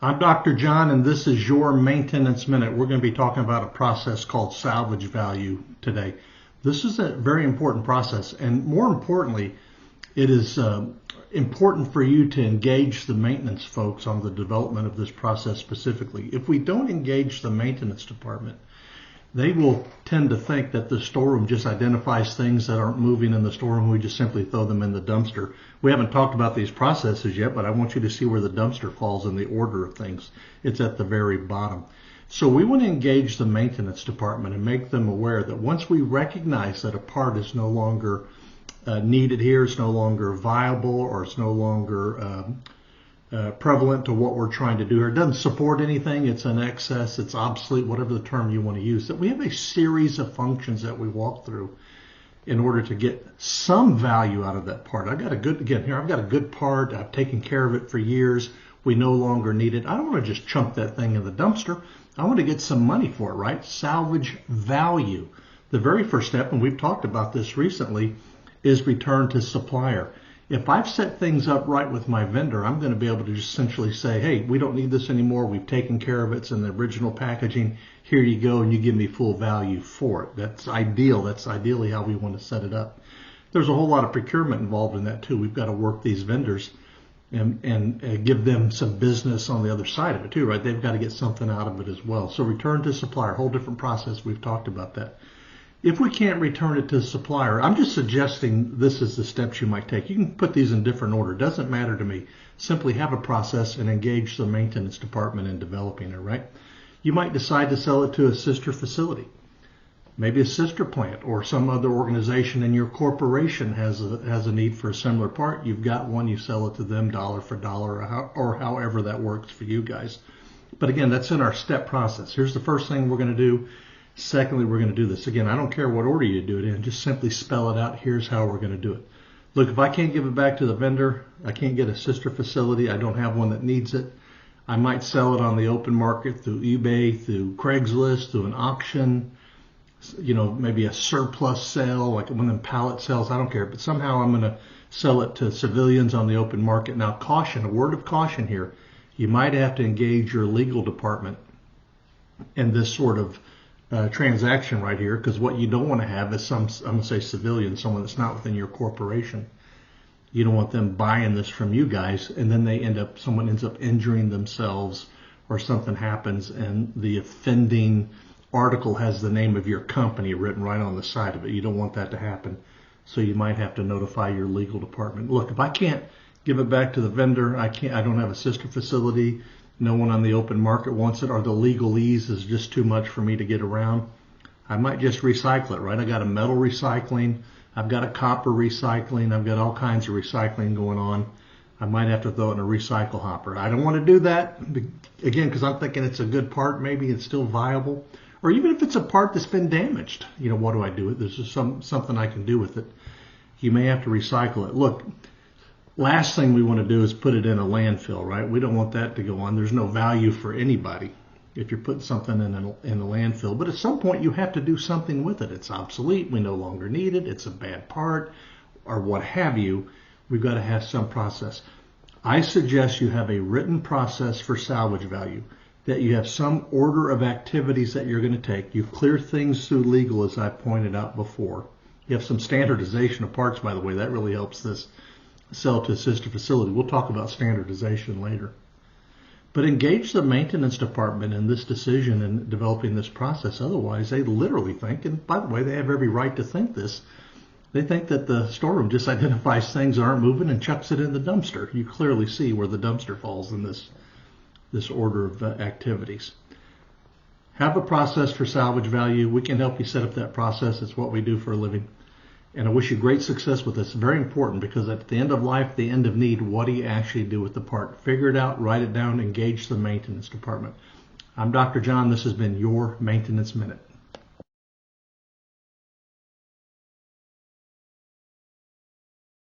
I'm Dr. John, and this is your Maintenance Minute. We're going to be talking about a process called salvage value today. This is a very important process, and more importantly, it is important for you to engage the maintenance folks on the development of this process specifically. If we don't engage the maintenance department, they will tend to think that the storeroom just identifies things that aren't moving in the storeroom. We just simply throw them in the dumpster. We haven't talked about these processes yet, but I want you to see where the dumpster falls in the order of things. It's at the very bottom. So we want to engage the maintenance department and make them aware that once we recognize that a part is no longer needed here, it's no longer viable, or it's no longer prevalent to what we're trying to do here, it doesn't support anything, it's in excess, it's obsolete, whatever the term you want to use, that we have a series of functions that we walk through in order to get some value out of that part. I've got a good part, I've taken care of it for years, we no longer need it. I don't want to just chunk that thing in the dumpster. I want to get some money for it, right? Salvage value. The very first step, and we've talked about this recently, is return to supplier. If I've set things up right with my vendor, I'm going to be able to just essentially say, hey, we don't need this anymore. We've taken care of it. It's in the original packaging. Here you go, and you give me full value for it. That's ideal. That's ideally how we want to set it up. There's a whole lot of procurement involved in that too. We've got to work these vendors and give them some business on the other side of it too, right? They've got to get something out of it as well. So return to supplier, whole different process. We've talked about that. If we can't return it to the supplier, I'm just suggesting this is the steps you might take. You can put these in different order. It doesn't matter to me. Simply have a process and engage the maintenance department in developing it, right? You might decide to sell it to a sister facility, maybe a sister plant, or some other organization in your corporation has a need for a similar part. You've got one, you sell it to them dollar for dollar, or however that works for you guys. But again, that's in our step process. Here's the first thing we're going to do. Secondly, we're going to do this. Again, I don't care what order you do it in, just simply spell it out. Here's how we're going to do it. Look, if I can't give it back to the vendor, I can't get a sister facility, I don't have one that needs it, I might sell it on the open market through eBay, through Craigslist, through an auction, maybe a surplus sale, like one of them pallet sales, I don't care. But somehow I'm going to sell it to civilians on the open market. Now, caution, a word of caution here. You might have to engage your legal department in this sort of transaction right here, because what you don't want to have is I'm going to say civilian, someone that's not within your corporation. You don't want them buying this from you guys, and then someone ends up injuring themselves, or something happens, and the offending article has the name of your company written right on the side of it. You don't want that to happen, so you might have to notify your legal department. Look, if I can't give it back to the vendor, I don't have a sister facility, no one on the open market wants it, or the legalese is just too much for me to get around, I might just recycle it, right? I got a metal recycling, I've got a copper recycling, I've got all kinds of recycling going on. I might have to throw it in a recycle hopper. I don't want to do that, again, because I'm thinking it's a good part, maybe it's still viable. Or even if it's a part that's been damaged, what do I do with it? There's just something I can do with it. You may have to recycle it. Look, last thing we want to do is put it in a landfill, right? We don't want that to go on. There's no value for anybody if you're putting something in a landfill. But at some point, you have to do something with it. It's obsolete. We no longer need it. It's a bad part, or what have you. We've got to have some process. I suggest you have a written process for salvage value, that you have some order of activities that you're going to take. You clear things through legal, as I pointed out before. You have some standardization of parts, by the way. That really helps this sell to a sister facility. We'll talk about standardization later. But engage the maintenance department in this decision and developing this process. Otherwise, they literally think, and by the way, they have every right to think this, they think that the storeroom just identifies things that aren't moving and chucks it in the dumpster. You clearly see where the dumpster falls in this order of activities. Have a process for salvage value. We can help you set up that process. It's what we do for a living. And I wish you great success with this. It's very important, because at the end of life, the end of need, what do you actually do with the part? Figure it out, write it down, engage the maintenance department. I'm Dr. John. This has been your Maintenance Minute.